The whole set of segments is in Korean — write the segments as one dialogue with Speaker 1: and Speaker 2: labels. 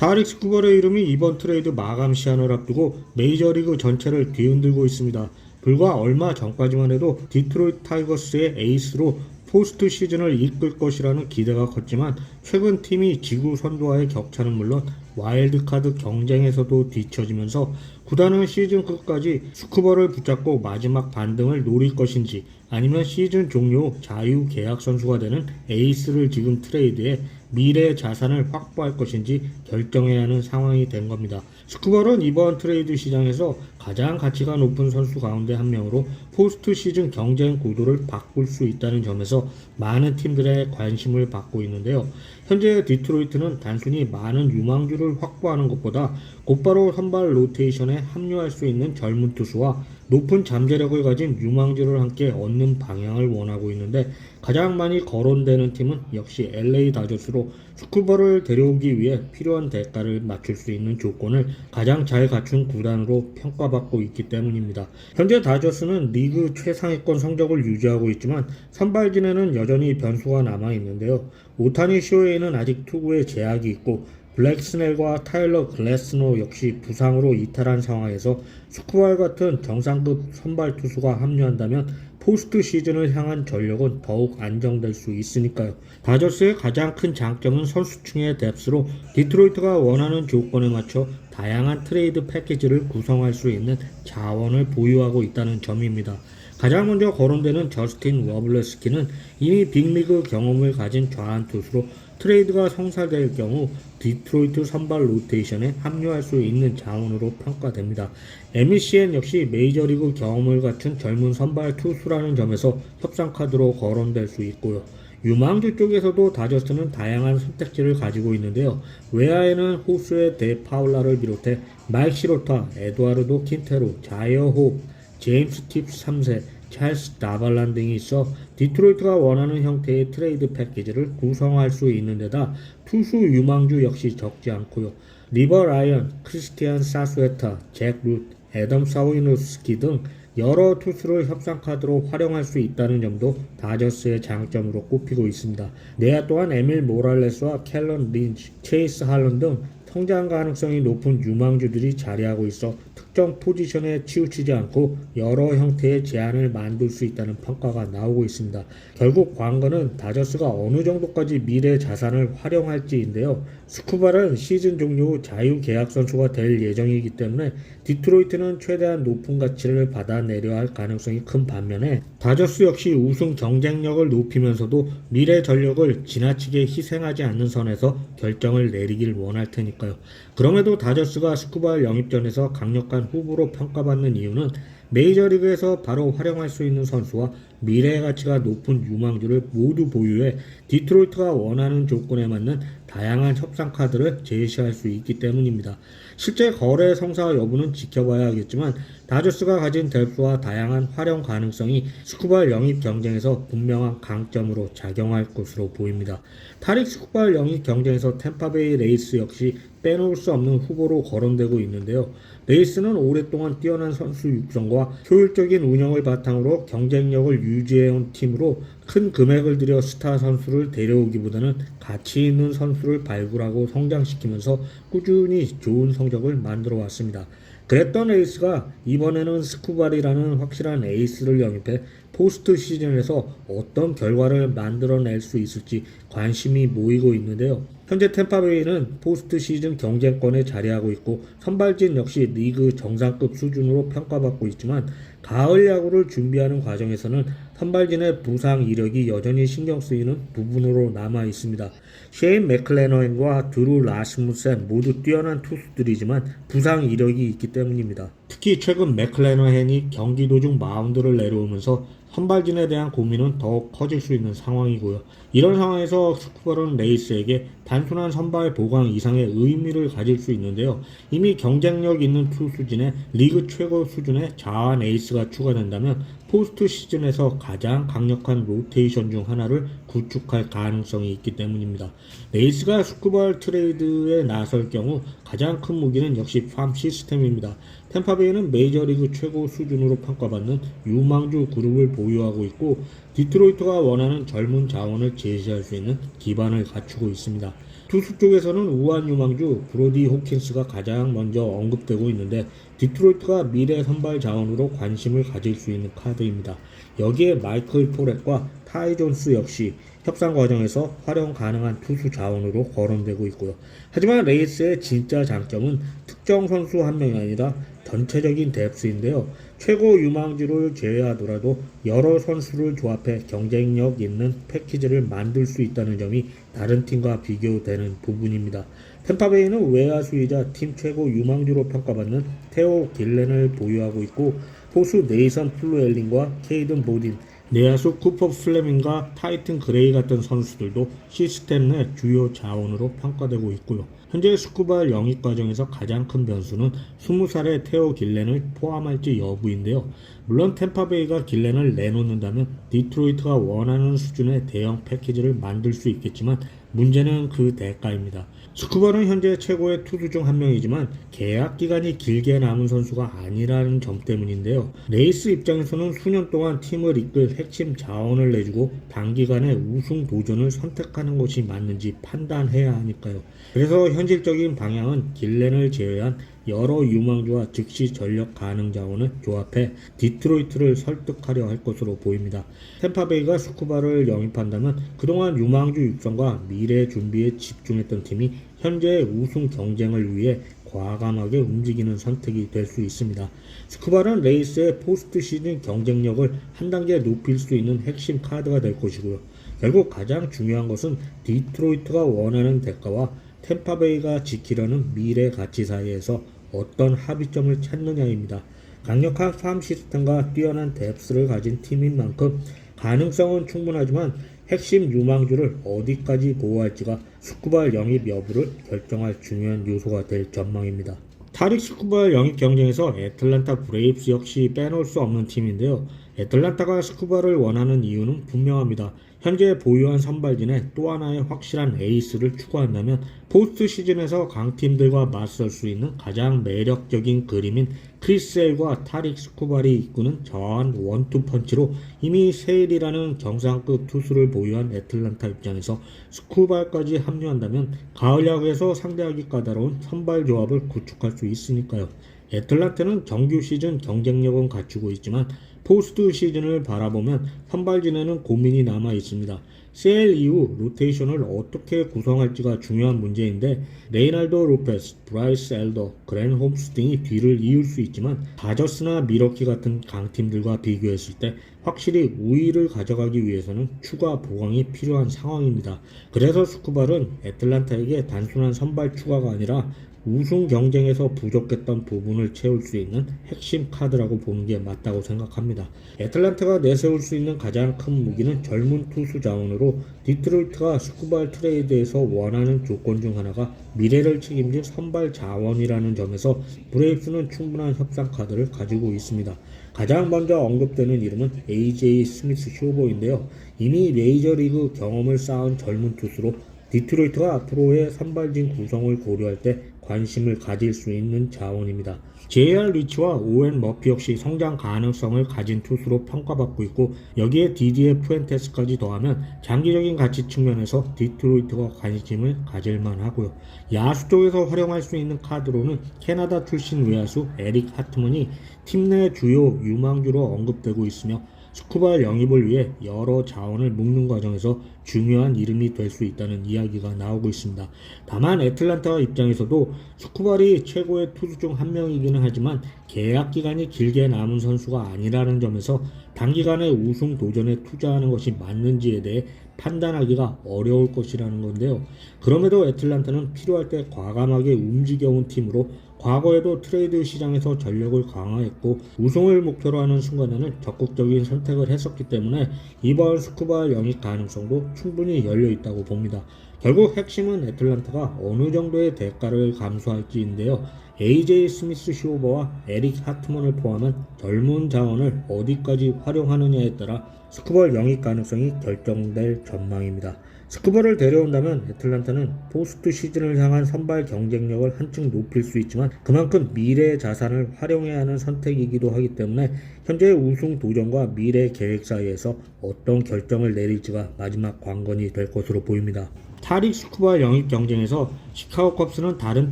Speaker 1: 타릭 스쿠버의 이름이 이번 트레이드 마감 시한을 앞두고 메이저리그 전체를 뒤흔들고 있습니다. 불과 얼마 전까지만 해도 디트로이트 타이거스의 에이스로 포스트 시즌을 이끌 것이라는 기대가 컸지만 최근 팀이 지구 선두와의 격차는 물론 와일드카드 경쟁에서도 뒤처지면서 구단은 시즌 끝까지 스쿠버를 붙잡고 마지막 반등을 노릴 것인지 아니면 시즌 종료 후 자유 계약 선수가 되는 에이스를 지금 트레이드해 미래 자산을 확보할 것인지 결정해야 하는 상황이 된 겁니다. 스쿠버는 이번 트레이드 시장에서 가장 가치가 높은 선수 가운데 한 명으로 포스트 시즌 경쟁 구도를 바꿀 수 있다는 점에서 많은 팀들의 관심을 받고 있는데요. 현재 디트로이트는 단순히 많은 유망주를 확보하는 것보다 곧바로 선발 로테이션에 합류할 수 있는 젊은 투수와 높은 잠재력을 가진 유망주를 함께 얻는 방향을 원하고 있는데 가장 많이 거론되는 팀은 역시 LA 다저스로 스쿠버를 데려오기 위해 필요한 대가를 맞출 수 있는 조건을 가장 잘 갖춘 구단으로 평가받고 있기 때문입니다. 현재 다저스는 리그 최상위권 성적을 유지하고 있지만 선발진에는 여전히 변수가 남아있는데요. 오타니 쇼헤이는 아직 투구에 제약이 있고 블랙스넬과 타일러 글래스노 역시 부상으로 이탈한 상황에서 스쿠버 같은 정상급 선발 투수가 합류한다면 포스트 시즌을 향한 전력은 더욱 안정될 수 있으니까요. 다저스의 가장 큰 장점은 선수층의 뎁스로 디트로이트가 원하는 조건에 맞춰 다양한 트레이드 패키지를 구성할 수 있는 자원을 보유하고 있다는 점입니다. 가장 먼저 거론되는 저스틴 워블레스키는 이미 빅리그 경험을 가진 좌완 투수로 트레이드가 성사될 경우 디트로이트 선발 로테이션에 합류할 수 있는 자원으로 평가됩니다. MECN 역시 메이저리그 경험을 갖춘 젊은 선발 투수라는 점에서 협상 카드로 거론될 수 있고요. 유망주 쪽에서도 다저스는 다양한 선택지를 가지고 있는데요. 외야에는 호수의 데 파울라를 비롯해 마이크 시로타, 에두아르도 킨테로, 자이어 호흡, 제임스 팁스 3세, 찰스 나발란 등이 있어 디트로이트가 원하는 형태의 트레이드 패키지를 구성할 수 있는 데다 투수 유망주 역시 적지 않고요. 리버 라이언, 크리스티안 사수에타, 잭 룻, 애덤 사우이노스키 등 여러 투수를 협상 카드로 활용할 수 있다는 점도 다저스의 장점으로 꼽히고 있습니다. 내야 또한 에밀 모랄레스와 캘런 린치, 체이스 할런 등 성장 가능성이 높은 유망주들이 자리하고 있어 특정 포지션에 치우치지 않고 여러 형태의 제안을 만들 수 있다는 평가가 나오고 있습니다. 결국 관건은 다저스가 어느 정도까지 미래 자산을 활용할지인데요. 스쿠바는 시즌 종료 후 자유 계약 선수가 될 예정이기 때문에 디트로이트는 최대한 높은 가치를 받아내려야 할 가능성이 큰 반면에 다저스 역시 우승 경쟁력을 높이면서도 미래 전력을 지나치게 희생하지 않는 선에서 결정을 내리길 원할 테니까요. 그럼에도 다저스가 스쿠바 영입전에서 강력한 후보로 평가받는 이유는 메이저리그에서 바로 활용할 수 있는 선수와 미래의 가치가 높은 유망주를 모두 보유해 디트로이트가 원하는 조건에 맞는 다양한 협상 카드를 제시할 수 있기 때문입니다. 실제 거래 성사 여부는 지켜봐야 하겠지만 다저스가 가진 뎁스와 다양한 활용 가능성이 스쿠바 영입 경쟁에서 분명한 강점으로 작용할 것으로 보입니다. 타릭 스쿠바 영입 경쟁에서 템파베이 레이스 역시 빼놓을 수 없는 후보로 거론되고 있는데요. 레이스는 오랫동안 뛰어난 선수 육성과 효율적인 운영을 바탕으로 경쟁력을 유지해온 팀으로 큰 금액을 들여 스타 선수를 데려오기보다는 가치 있는 선수를 발굴하고 성장시키면서 꾸준히 좋은 성적을 만들어 왔습니다. 그랬던 에이스가 이번에는 스쿠바리라는 확실한 에이스를 영입해 포스트 시즌에서 어떤 결과를 만들어낼 수 있을지 관심이 모이고 있는데요. 현재 템파베이는 포스트 시즌 경쟁권에 자리하고 있고 선발진 역시 리그 정상급 수준으로 평가받고 있지만 가을 야구를 준비하는 과정에서는 선발진의 부상 이력이 여전히 신경 쓰이는 부분으로 남아 있습니다. 셰인 맥클레너앤과 드루 라스무센 모두 뛰어난 투수들이지만 부상 이력이 있기 때문입니다. 특히 최근 맥클레너헨이 경기 도중 마운드를 내려오면서 선발진에 대한 고민은 더욱 커질 수 있는 상황이고요. 이런 상황에서 스쿠버는 레이스에게 단순한 선발 보강 이상의 의미를 가질 수 있는데요. 이미 경쟁력 있는 투수진에 리그 최고 수준의 자완 에이스가 추가된다면 포스트 시즌에서 가장 강력한 로테이션 중 하나를 구축할 가능성이 있기 때문입니다. 레이스가 스쿠버 트레이드에 나설 경우 가장 큰 무기는 역시 팜 시스템입니다. 템파베이는 메이저리그 최고 수준으로 평가받는 유망주 그룹을 보유하고 있고 디트로이트가 원하는 젊은 자원을 제시할 수 있는 기반을 갖추고 있습니다. 투수 쪽에서는 우한 유망주 브로디 호킨스가 가장 먼저 언급되고 있는데 디트로이트가 미래 선발 자원으로 관심을 가질 수 있는 카드입니다. 여기에 마이클 포렉과 타이 존스 역시 협상 과정에서 활용 가능한 투수 자원으로 거론되고 있고요. 하지만 레이스의 진짜 장점은 특정 선수 한 명이 아니라 전체적인 뎁스인데요. 최고 유망주를 제외하더라도 여러 선수를 조합해 경쟁력 있는 패키지를 만들 수 있다는 점이 다른 팀과 비교되는 부분입니다. 템파베이는 외야수이자 팀 최고 유망주로 평가받는 테오 길렌을 보유하고 있고 포수 네이선 플루엘린과 케이든 보딘, 내야수 쿠퍼 플레밍과 타이튼 그레이 같은 선수들도 시스템 내 주요 자원으로 평가되고 있고요. 현재 스쿠발 영입 과정에서 가장 큰 변수는 20살의 테오 길렌을 포함할지 여부인데요. 물론 템파베이가 길렌을 내놓는다면 디트로이트가 원하는 수준의 대형 패키지를 만들 수 있겠지만 문제는 그 대가입니다. 스쿠버는 현재 최고의 투수 중 한 명이지만 계약 기간이 길게 남은 선수가 아니라는 점 때문인데요. 레이스 입장에서는 수년 동안 팀을 이끌 핵심 자원을 내주고 단기간에 우승 도전을 선택하는 것이 맞는지 판단해야 하니까요. 그래서 현실적인 방향은 길렌을 제외한 여러 유망주와 즉시 전력 가능 자원을 조합해 디트로이트를 설득하려 할 것으로 보입니다. 템파베이가 스쿠바를 영입한다면 그동안 유망주 육성과 미래 준비에 집중했던 팀이 현재의 우승 경쟁을 위해 과감하게 움직이는 선택이 될 수 있습니다. 스쿠바는 레이스의 포스트 시즌 경쟁력을 한 단계 높일 수 있는 핵심 카드가 될 것이고요. 결국 가장 중요한 것은 디트로이트가 원하는 대가와 템파베이가 지키려는 미래 가치 사이에서 어떤 합의점을 찾느냐입니다. 강력한 팜 시스템과 뛰어난 뎁스를 가진 팀인 만큼 가능성은 충분하지만 핵심 유망주를 어디까지 보호할지가 스쿠발 영입 여부를 결정할 중요한 요소가 될 전망입니다. 타릭 스쿠발 영입 경쟁에서 애틀란타 브레이브스 역시 빼놓을 수 없는 팀인데요. 애틀란타가 스쿠발을 원하는 이유는 분명합니다. 현재 보유한 선발진에 또 하나의 확실한 에이스를 추구한다면 포스트 시즌에서 강팀들과 맞설 수 있는 가장 매력적인 그림인 크리스엘과 타릭 스쿠발이 이끄는 저한 원투펀치로 이미 세일이라는 정상급 투수를 보유한 애틀란타 입장에서 스쿠발까지 합류한다면 가을 야구에서 상대하기 까다로운 선발 조합을 구축할 수 있으니까요. 애틀란타는 정규 시즌 경쟁력은 갖추고 있지만 포스트 시즌을 바라보면 선발진에는 고민이 남아 있습니다. 세일 이후 로테이션을 어떻게 구성할지가 중요한 문제인데 레이날도 로페스, 브라이스 엘더, 그랜 홈스 등이 뒤를 이을 수 있지만 다저스나 미러키 같은 강팀들과 비교했을 때 확실히 우위를 가져가기 위해서는 추가 보강이 필요한 상황입니다. 그래서 스쿠발은 애틀란타에게 단순한 선발 추가가 아니라 우승 경쟁에서 부족했던 부분을 채울 수 있는 핵심 카드라고 보는 게 맞다고 생각합니다. 애틀란타가 내세울 수 있는 가장 큰 무기는 젊은 투수 자원으로 디트로이트가 스쿠발 트레이드에서 원하는 조건 중 하나가 미래를 책임질 선발 자원이라는 점에서 브레이브스는 충분한 협상 카드를 가지고 있습니다. 가장 먼저 언급되는 이름은 AJ 스미스 쇼보인데요. 이미 메이저리그 경험을 쌓은 젊은 투수로 디트로이트가 앞으로의 선발진 구성을 고려할 때 관심을 가질 수 있는 자원입니다. JR 리치와 오웬 머피 역시 성장 가능성을 가진 투수로 평가받고 있고 여기에 디디에 푸엔테스까지 더하면 장기적인 가치 측면에서 디트로이트가 관심을 가질만 하고요. 야수 쪽에서 활용할 수 있는 카드로는 캐나다 출신 외야수 에릭 하트먼이 팀 내 주요 유망주로 언급되고 있으며 스쿠발 영입을 위해 여러 자원을 묶는 과정에서 중요한 이름이 될 수 있다는 이야기가 나오고 있습니다. 다만 애틀란타 입장에서도 스쿠발이 최고의 투수 중 한 명이기는 하지만 계약 기간이 길게 남은 선수가 아니라는 점에서 단기간에 우승 도전에 투자하는 것이 맞는지에 대해 판단하기가 어려울 것이라는 건데요. 그럼에도 애틀란타는 필요할 때 과감하게 움직여온 팀으로 과거에도 트레이드 시장에서 전력을 강화했고 우승을 목표로 하는 순간에는 적극적인 선택을 했었기 때문에 이번 스쿠발 영입 가능성도 충분히 열려 있다고 봅니다. 결국 핵심은 애틀란타가 어느 정도의 대가를 감수할지인데요. AJ 스미스 쇼버와 에릭 하트먼을 포함한 젊은 자원을 어디까지 활용하느냐에 따라 스쿠발 영입 가능성이 결정될 전망입니다. 스쿠버를 데려온다면 애틀란타는 포스트 시즌을 향한 선발 경쟁력을 한층 높일 수 있지만 그만큼 미래의 자산을 활용해야 하는 선택이기도 하기 때문에 현재의 우승 도전과 미래 계획 사이에서 어떤 결정을 내릴지가 마지막 관건이 될 것으로 보입니다. 타릭 스쿠바 영입 경쟁에서 시카고 컵스는 다른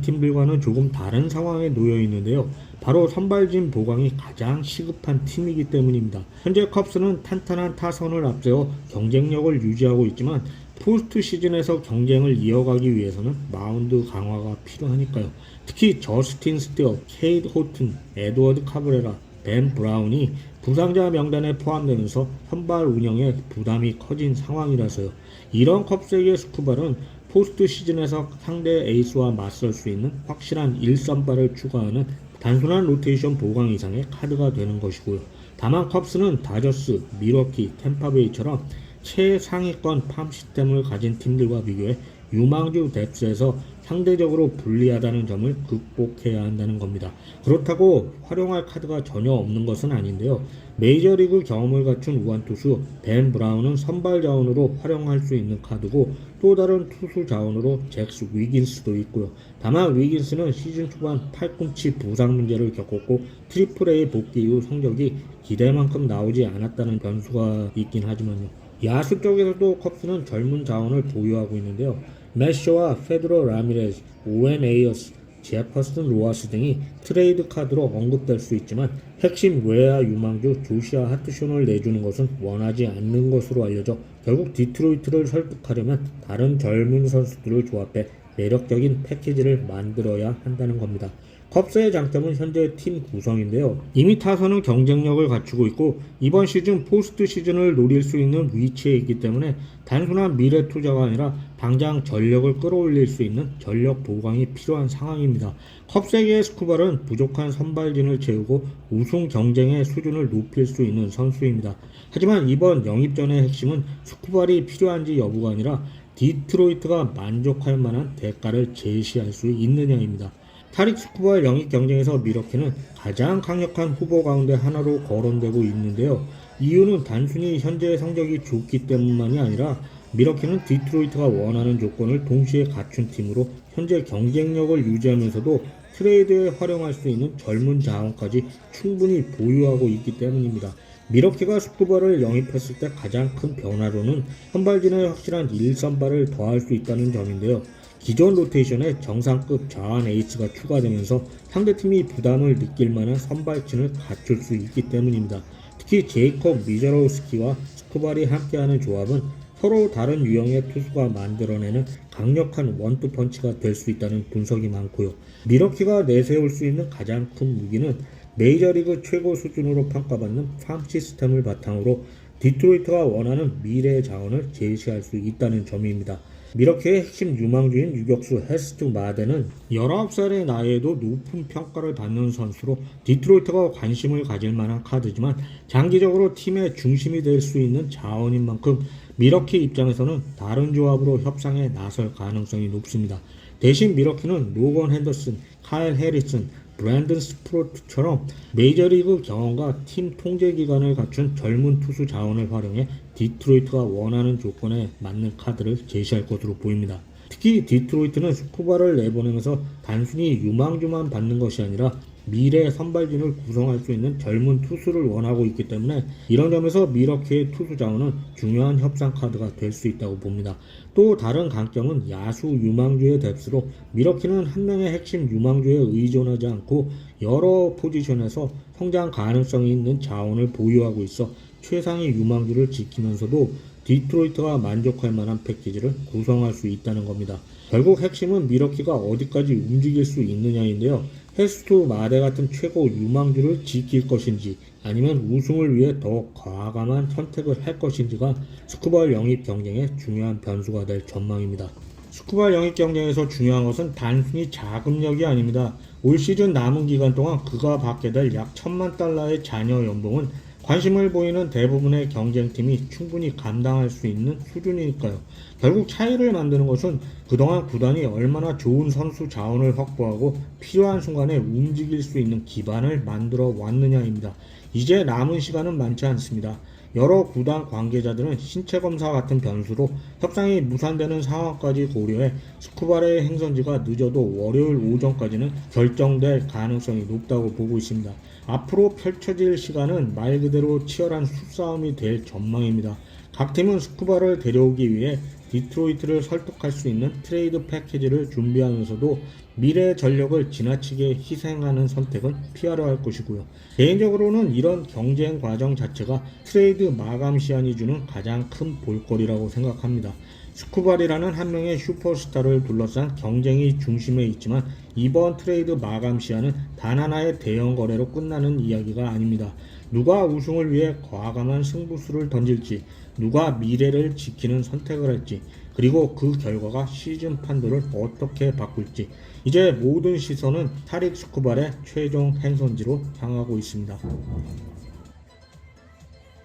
Speaker 1: 팀들과는 조금 다른 상황에 놓여 있는데요. 바로 선발진 보강이 가장 시급한 팀이기 때문입니다. 현재 컵스는 탄탄한 타선을 앞세워 경쟁력을 유지하고 있지만 포스트 시즌에서 경쟁을 이어가기 위해서는 마운드 강화가 필요하니까요. 특히 저스틴 스티어, 케이드 호튼, 에드워드 카브레라, 벤 브라운이 부상자 명단에 포함되면서 선발 운영에 부담이 커진 상황이라서요. 이런 컵스에게 스쿠바는 포스트 시즌에서 상대 에이스와 맞설 수 있는 확실한 1선발을 추가하는 단순한 로테이션 보강 이상의 카드가 되는 것이고요. 다만 컵스는 다저스, 밀워키, 템파베이처럼 최상위권 팜 시스템을 가진 팀들과 비교해 유망주 뎁스에서 상대적으로 불리하다는 점을 극복해야 한다는 겁니다. 그렇다고 활용할 카드가 전혀 없는 것은 아닌데요. 메이저리그 경험을 갖춘 우완투수 벤 브라운은 선발 자원으로 활용할 수 있는 카드고 또 다른 투수 자원으로 잭스 위긴스도 있고요. 다만 위긴스는 시즌 초반 팔꿈치 부상 문제를 겪었고 트리플 A 복귀 이후 성적이 기대만큼 나오지 않았다는 변수가 있긴 하지만요. 야수 쪽에서도 컵스는 젊은 자원을 보유하고 있는데요. 매쇼와 페드로 라미레즈, 오웬 에이어스, 제퍼슨 로하스 등이 트레이드 카드로 언급될 수 있지만 핵심 외야 유망주 조시아 하트숀을 내주는 것은 원하지 않는 것으로 알려져 결국 디트로이트를 설득하려면 다른 젊은 선수들을 조합해 매력적인 패키지를 만들어야 한다는 겁니다. 컵스의 장점은 현재 팀 구성인데요. 이미 타선은 경쟁력을 갖추고 있고 이번 시즌 포스트 시즌을 노릴 수 있는 위치에 있기 때문에 단순한 미래 투자가 아니라 당장 전력을 끌어올릴 수 있는 전력 보강이 필요한 상황입니다. 컵스에게 스쿠바는 부족한 선발진을 채우고 우승 경쟁의 수준을 높일 수 있는 선수입니다. 하지만 이번 영입전의 핵심은 스쿠발이 필요한지 여부가 아니라 디트로이트가 만족할 만한 대가를 제시할 수 있느냐입니다. 타릭 스쿠바의 영입 경쟁에서 미러키는 가장 강력한 후보 가운데 하나로 거론되고 있는데요. 이유는 단순히 현재의 성적이 좋기 때문만이 아니라 미러키는 디트로이트가 원하는 조건을 동시에 갖춘 팀으로 현재 경쟁력을 유지하면서도 트레이드에 활용할 수 있는 젊은 자원까지 충분히 보유하고 있기 때문입니다. 미러키가 스쿠바를 영입했을 때 가장 큰 변화로는 선발진에 확실한 1선발을 더할 수 있다는 점인데요. 기존 로테이션에 정상급 자완 에이스가 추가되면서 상대팀이 부담을 느낄 만한 선발진을 갖출 수 있기 때문입니다. 특히 제이콥 미저로우스키와 스쿠발이 함께하는 조합은 서로 다른 유형의 투수가 만들어내는 강력한 원투펀치가 될 수 있다는 분석이 많고요. 미러키가 내세울 수 있는 가장 큰 무기는 메이저리그 최고 수준으로 평가받는 팜 시스템을 바탕으로 디트로이트가 원하는 미래의 자원을 제시할 수 있다는 점입니다. 미러키의 핵심 유망주인 유격수 헤스트 마데는 19살의 나이에도 높은 평가를 받는 선수로 디트로이트가 관심을 가질 만한 카드지만 장기적으로 팀의 중심이 될 수 있는 자원인 만큼 미러키 입장에서는 다른 조합으로 협상에 나설 가능성이 높습니다. 대신 미러키는 로건 핸더슨, 카일 해리슨, 브랜든 스프로트처럼 메이저리그 경험과 팀 통제 기간을 갖춘 젊은 투수 자원을 활용해 디트로이트가 원하는 조건에 맞는 카드를 제시할 것으로 보입니다. 특히 디트로이트는 스쿠바를 내보내면서 단순히 유망주만 받는 것이 아니라 미래 선발진을 구성할 수 있는 젊은 투수를 원하고 있기 때문에 이런 점에서 미러키의 투수 자원은 중요한 협상 카드가 될 수 있다고 봅니다. 또 다른 강점은 야수 유망주의 뎁스로 미러키는 한 명의 핵심 유망주에 의존하지 않고 여러 포지션에서 성장 가능성이 있는 자원을 보유하고 있어 최상위 유망주를 지키면서도 디트로이트가 만족할 만한 패키지를 구성할 수 있다는 겁니다. 결국 핵심은 미러키가 어디까지 움직일 수 있느냐인데요. 헤스트 마데 같은 최고 유망주를 지킬 것인지 아니면 우승을 위해 더 과감한 선택을 할 것인지가 스쿠바 영입 경쟁의 중요한 변수가 될 전망입니다. 스쿠바 영입 경쟁에서 중요한 것은 단순히 자금력이 아닙니다. 올 시즌 남은 기간 동안 그가 받게 될 약 $10,000,000의 잔여 연봉은 관심을 보이는 대부분의 경쟁팀이 충분히 감당할 수 있는 수준이니까요. 결국 차이를 만드는 것은 그동안 구단이 얼마나 좋은 선수 자원을 확보하고 필요한 순간에 움직일 수 있는 기반을 만들어 왔느냐입니다. 이제 남은 시간은 많지 않습니다. 여러 구단 관계자들은 신체 검사 같은 변수로 협상이 무산되는 상황까지 고려해 스쿠발의 행선지가 늦어도 월요일 오전까지는 결정될 가능성이 높다고 보고 있습니다. 앞으로 펼쳐질 시간은 말 그대로 치열한 수싸움이 될 전망입니다. 각 팀은 스쿠바를 데려오기 위해 디트로이트를 설득할 수 있는 트레이드 패키지를 준비하면서도 미래의 전력을 지나치게 희생하는 선택은 피하려 할 것이고요. 개인적으로는 이런 경쟁 과정 자체가 트레이드 마감 시한이 주는 가장 큰 볼거리라고 생각합니다. 스쿠발이라는 한 명의 슈퍼스타를 둘러싼 경쟁이 중심에 있지만 이번 트레이드 마감 시한은 단 하나의 대형 거래로 끝나는 이야기가 아닙니다. 누가 우승을 위해 과감한 승부수를 던질지, 누가 미래를 지키는 선택을 할지, 그리고 그 결과가 시즌 판도를 어떻게 바꿀지, 이제 모든 시선은 타릭 스쿠발의 최종 행선지로 향하고 있습니다.